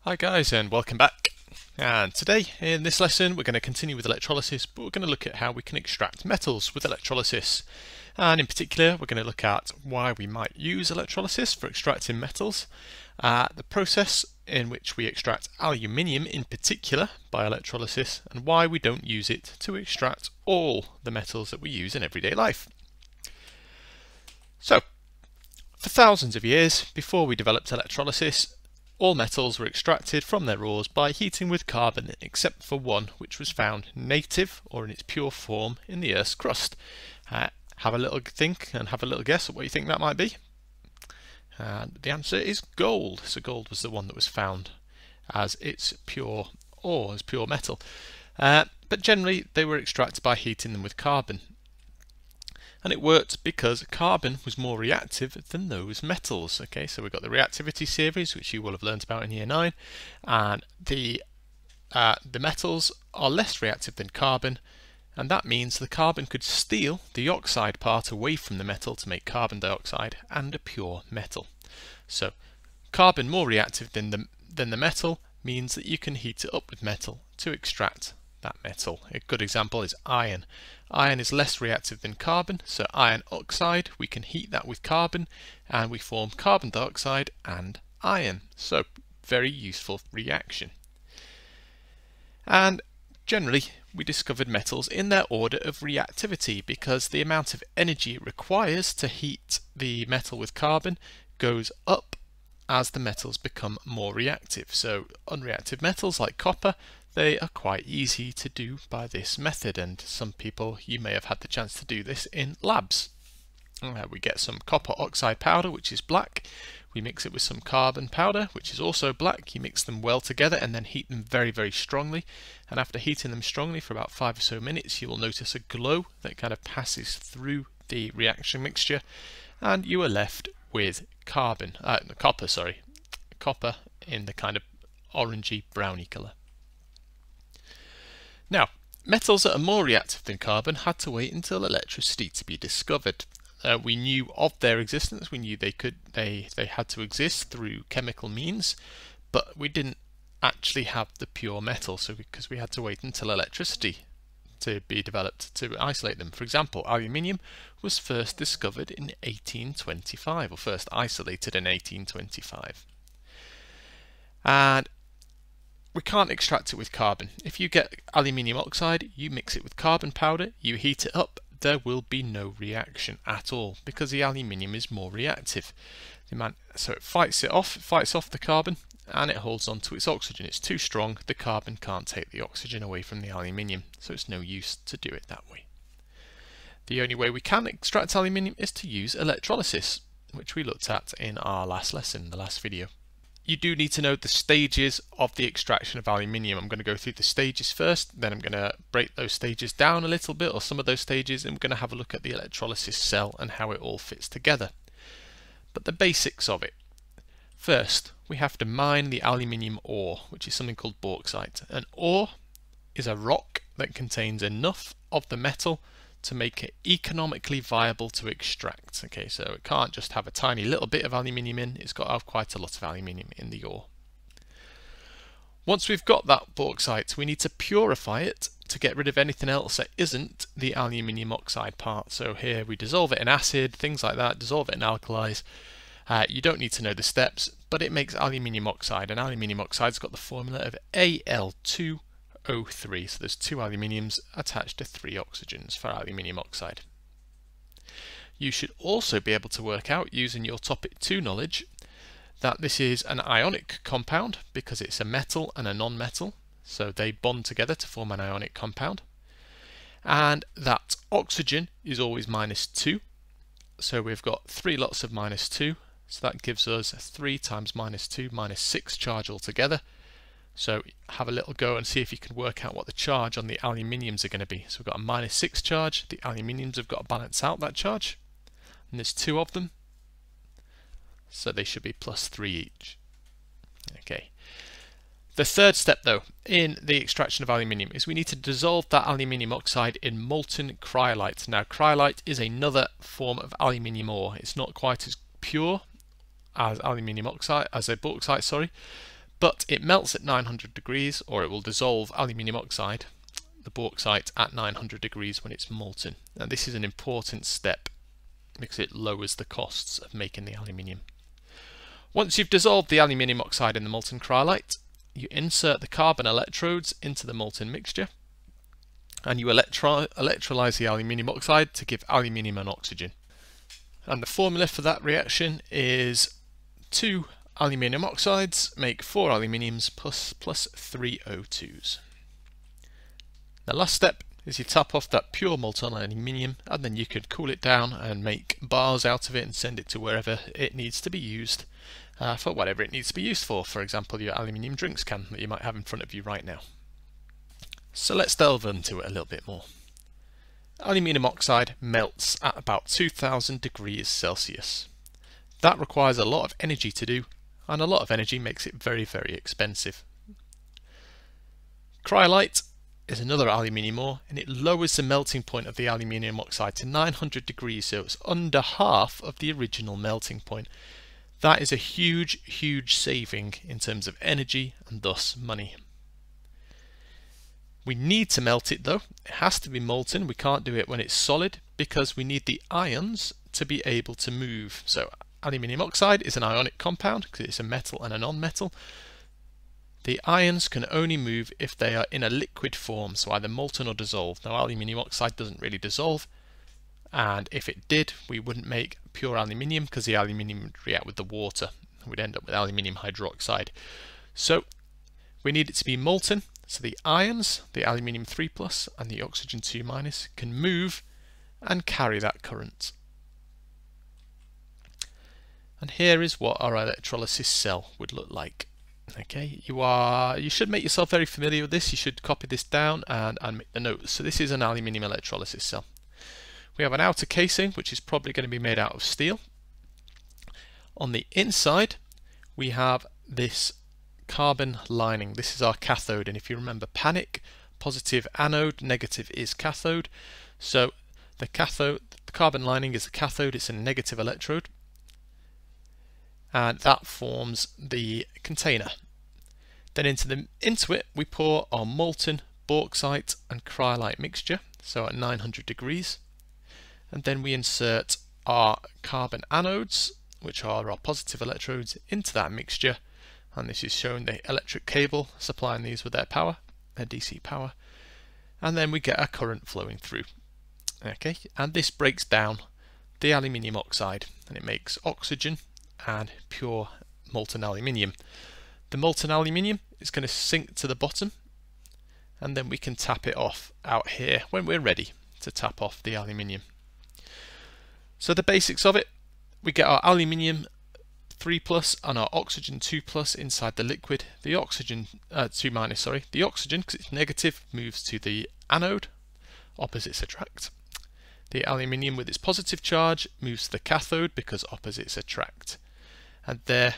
Hi guys, and welcome back. And today in this lesson we're going to continue with electrolysis, but we're going to look at how we can extract metals with electrolysis. And in particular we're going to look at why we might use electrolysis for extracting metals, the process in which we extract aluminium in particular by electrolysis, and why we don't use it to extract all the metals that we use in everyday life. So, for thousands of years before we developed electrolysis, all metals were extracted from their ores by heating with carbon, except for one which was found native or in its pure form in the Earth's crust. Have a little think and have a little guess at what you think that might be. And the answer is gold. So gold was the one that was found as its pure ore, as pure metal. But generally they were extracted by heating them with carbon. And it worked because carbon was more reactive than those metals. Okay, so we've got the reactivity series, which you will have learnt about in year 9, and the metals are less reactive than carbon, and that means the carbon could steal the oxide part away from the metal to make carbon dioxide and a pure metal. So carbon more reactive than the metal means that you can heat it up with metal to extract that metal. A good example is iron. Iron is less reactive than carbon, so iron oxide, we can heat that with carbon and we form carbon dioxide and iron. So very useful reaction. And generally we discovered metals in their order of reactivity because the amount of energy it requires to heat the metal with carbon goes up as the metals become more reactive. So unreactive metals like copper, they are quite easy to do by this method, and some people, you may have had the chance to do this in labs. We get some copper oxide powder, which is black. We mix it with some carbon powder, which is also black. You mix them well together and then heat them very, very strongly. And after heating them strongly for about 5 or so minutes, you will notice a glow that kind of passes through the reaction mixture, and you are left with copper in the kind of orangey browny colour. Now, metals that are more reactive than carbon had to wait until electricity to be discovered. We knew of their existence, we knew they had to exist through chemical means, but we didn't actually have the pure metal, so because we had to wait until electricity to be developed to isolate them. For example, aluminium was first discovered in 1825, or first isolated in 1825. And we can't extract it with carbon. If you get aluminium oxide, you mix it with carbon powder, you heat it up, there will be no reaction at all because the aluminium is more reactive. So it fights off the carbon, and it holds on to its oxygen. It's too strong, the carbon can't take the oxygen away from the aluminium, so it's no use to do it that way. The only way we can extract aluminium is to use electrolysis, which we looked at in our last lesson, the last video. You do need to know the stages of the extraction of aluminium. I'm going to go through the stages first, then I'm going to break those stages down a little bit, or some of those stages, and we're going to have a look at the electrolysis cell and how it all fits together. But the basics of it. First, we have to mine the aluminium ore, which is something called bauxite. An ore is a rock that contains enough of the metal to make it economically viable to extract. Okay, so it can't just have a tiny little bit of aluminium in, it's got to have quite a lot of aluminium in the ore. Once we've got that bauxite, we need to purify it to get rid of anything else that isn't the aluminium oxide part. So here we dissolve it in acid, things like that, dissolve it in alkalis. You don't need to know the steps, but it makes aluminium oxide, and aluminium oxide's got the formula of Al2O3, so there's 2 aluminiums attached to 3 oxygens for aluminium oxide. You should also be able to work out, using your topic 2 knowledge, that this is an ionic compound because it's a metal and a non-metal, so they bond together to form an ionic compound, and that oxygen is always -2, so we've got 3 lots of -2, so that gives us 3 times -2, -6 charge altogether. So have a little go and see if you can work out what the charge on the aluminiums are going to be. So we've got a -6 charge, the aluminiums have got to balance out that charge, and there's 2 of them, so they should be +3 each. Okay. The third step though in the extraction of aluminium is we need to dissolve that aluminium oxide in molten cryolite. Now cryolite is another form of aluminium ore. It's not quite as pure as aluminium oxide, as a bauxite, sorry, but it melts at 900 degrees, or it will dissolve aluminium oxide, the bauxite, at 900 degrees when it's molten. And this is an important step because it lowers the costs of making the aluminium. Once you've dissolved the aluminium oxide in the molten cryolite, you insert the carbon electrodes into the molten mixture, and you electrolyse the aluminium oxide to give aluminium and oxygen. And the formula for that reaction is 2 aluminium oxides make 4 aluminiums plus 3 O2s. The last step is you tap off that pure molten aluminium, and then you can cool it down and make bars out of it and send it to wherever it needs to be used for whatever it needs to be used for example your aluminium drinks can that you might have in front of you right now. So let's delve into it a little bit more. Aluminium oxide melts at about 2000 degrees Celsius. That requires a lot of energy to do, and a lot of energy makes it very, very expensive. Cryolite is another aluminium ore, and it lowers the melting point of the aluminium oxide to 900 degrees, so it's under half of the original melting point. That is a huge, huge saving in terms of energy and thus money. We need to melt it though. It has to be molten. We can't do it when it's solid because we need the ions to be able to move. So aluminium oxide is an ionic compound because it's a metal and a non-metal. The ions can only move if they are in a liquid form, so either molten or dissolved. Now aluminium oxide doesn't really dissolve, and if it did we wouldn't make pure aluminium because the aluminium would react with the water and we'd end up with aluminium hydroxide. So we need it to be molten, so the ions, the aluminium 3+ and the oxygen 2- can move and carry that current. And here is what our electrolysis cell would look like. Okay, you should make yourself very familiar with this. You should copy this down and make the notes. So this is an aluminium electrolysis cell. We have an outer casing which is probably going to be made out of steel. On the inside we have this carbon lining. This is our cathode, and if you remember panic, positive anode, negative is cathode. So the carbon lining is the cathode, it's a negative electrode, and that forms the container. Then into it we pour our molten bauxite and cryolite mixture, so at 900 degrees, and then we insert our carbon anodes, which are our positive electrodes, into that mixture, and this is showing the electric cable supplying these with their power, their DC power, and then we get a current flowing through. Okay, and this breaks down the aluminium oxide and it makes oxygen and pure molten aluminium. The molten aluminium is going to sink to the bottom, and then we can tap it off out here when we're ready to tap off the aluminium. So the basics of it: we get our aluminium 3+ and our oxygen 2+ inside the liquid. The oxygen 2-, sorry, the oxygen, because it's negative, moves to the anode, opposites attract. The aluminium with its positive charge moves to the cathode because opposites attract. And there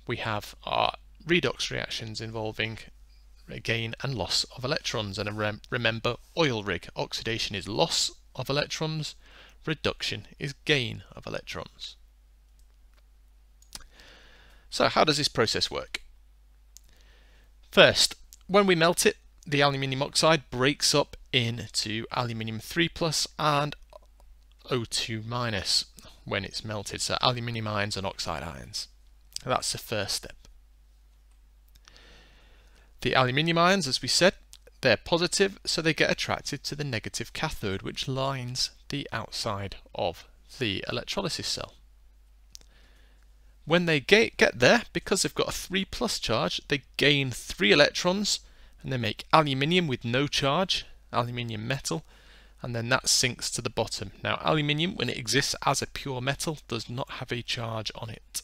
we have our redox reactions involving gain and loss of electrons. And remember, oil rig, oxidation is loss of electrons, reduction is gain of electrons. So how does this process work? First, when we melt it, the aluminium oxide breaks up into aluminium 3+ and O2- when it's melted, so aluminium ions and oxide ions. That's the first step. The aluminium ions, as we said, they're positive, so they get attracted to the negative cathode, which lines the outside of the electrolysis cell. When they get there, because they've got a 3+ charge, they gain 3 electrons and they make aluminium with no charge, aluminium metal, and then that sinks to the bottom. Now aluminium, when it exists as a pure metal, does not have a charge on it.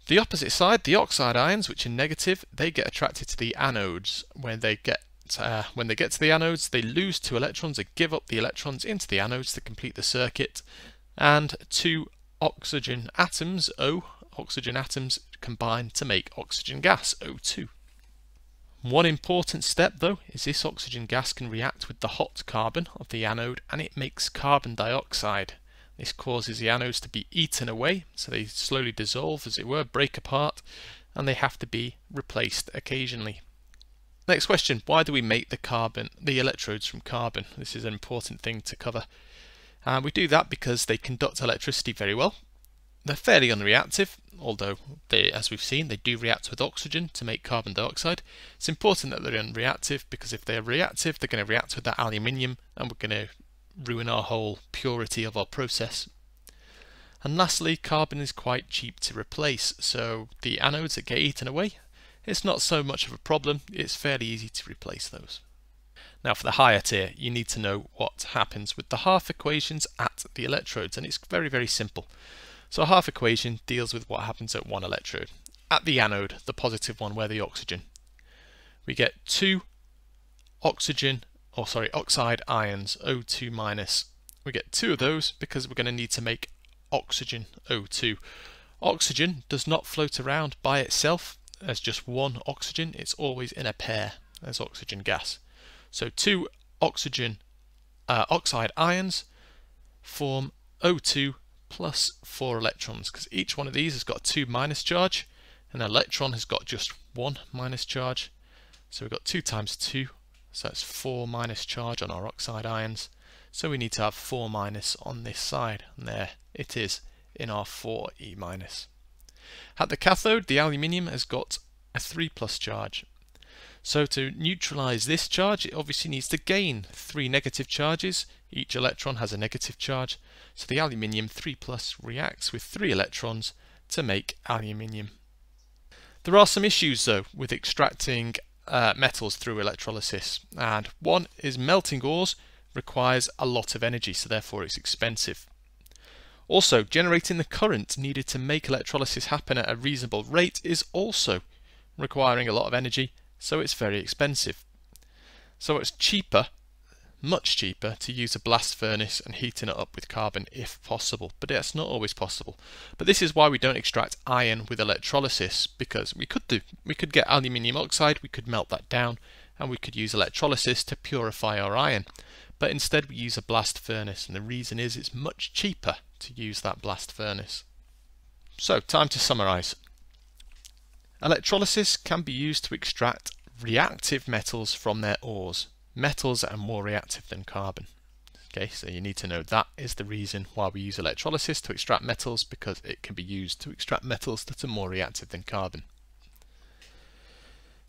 The opposite side, the oxide ions, which are negative, they get attracted to the anodes. When they get to the anodes, they lose 2 electrons, they give up the electrons into the anodes to complete the circuit, and 2 oxygen atoms, oxygen atoms, combine to make oxygen gas, O2. One important step though is this oxygen gas can react with the hot carbon of the anode and it makes carbon dioxide. This causes the anodes to be eaten away, so they slowly dissolve, as it were, break apart, and they have to be replaced occasionally. Next question, why do we make the electrodes from carbon? This is an important thing to cover. We do that because they conduct electricity very well. They're fairly unreactive, although as we've seen, they do react with oxygen to make carbon dioxide. It's important that they're unreactive because if they're reactive, they're going to react with that aluminium and we're going to ruin our whole purity of our process. And lastly, carbon is quite cheap to replace, so the anodes that get eaten away, it's not so much of a problem, it's fairly easy to replace those. Now for the higher tier, you need to know what happens with the half equations at the electrodes, and it's very, very simple. So a half equation deals with what happens at one electrode. At the anode, the positive one where the oxygen, we get two oxide ions, O2 minus. We get two of those because we're going to need to make oxygen, O2. Oxygen does not float around by itself as just one oxygen, it's always in a pair as oxygen gas. So two oxide ions form O2 plus 4 electrons, because each one of these has got a 2 minus charge, and an electron has got just 1 minus charge. So we've got 2 times 2, so that's 4 minus charge on our oxide ions. So we need to have 4 minus on this side, and there it is in our 4E minus. At the cathode, the aluminium has got a 3 plus charge. So to neutralize this charge, it obviously needs to gain 3 negative charges. Each electron has a negative charge. So the aluminium 3 plus reacts with 3 electrons to make aluminium. There are some issues though with extracting metals through electrolysis, and one is melting ores requires a lot of energy, so therefore it's expensive. Also, generating the current needed to make electrolysis happen at a reasonable rate is also requiring a lot of energy, so it's very expensive. So it's cheaper, much cheaper, to use a blast furnace and heating it up with carbon if possible, but that's not always possible. But this is why we don't extract iron with electrolysis, because we could get aluminium oxide, we could melt that down, and we could use electrolysis to purify our iron. But instead we use a blast furnace, and the reason is it's much cheaper to use that blast furnace. So, time to summarise. Electrolysis can be used to extract reactive metals from their ores. Metals that are more reactive than carbon. Okay, so you need to know that is the reason why we use electrolysis to extract metals, because it can be used to extract metals that are more reactive than carbon.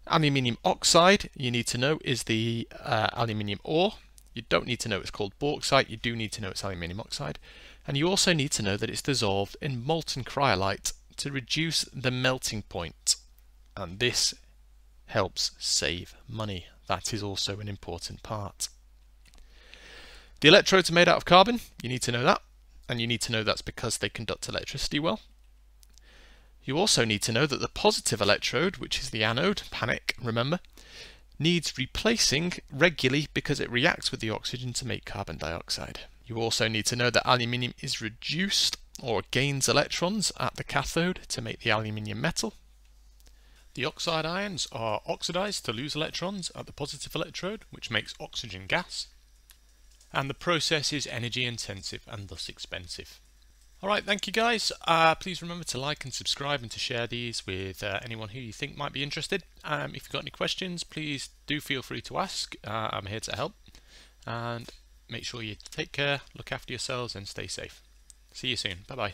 Aluminium oxide, you need to know, is the aluminium ore. You don't need to know it's called bauxite, you do need to know it's aluminium oxide. And you also need to know that it's dissolved in molten cryolite to reduce the melting point. And this helps save money. That is also an important part. The electrodes are made out of carbon, you need to know that. And you need to know that's because they conduct electricity well. You also need to know that the positive electrode, which is the anode, panic, remember, needs replacing regularly because it reacts with the oxygen to make carbon dioxide. You also need to know that aluminium is reduced or gains electrons at the cathode to make the aluminium metal. The oxide ions are oxidized to lose electrons at the positive electrode, which makes oxygen gas. And the process is energy intensive and thus expensive. Alright, thank you guys. Please remember to like and subscribe and to share these with anyone who you think might be interested. If you've got any questions, please do feel free to ask. I'm here to help. And make sure you take care, look after yourselves and stay safe. See you soon. Bye bye.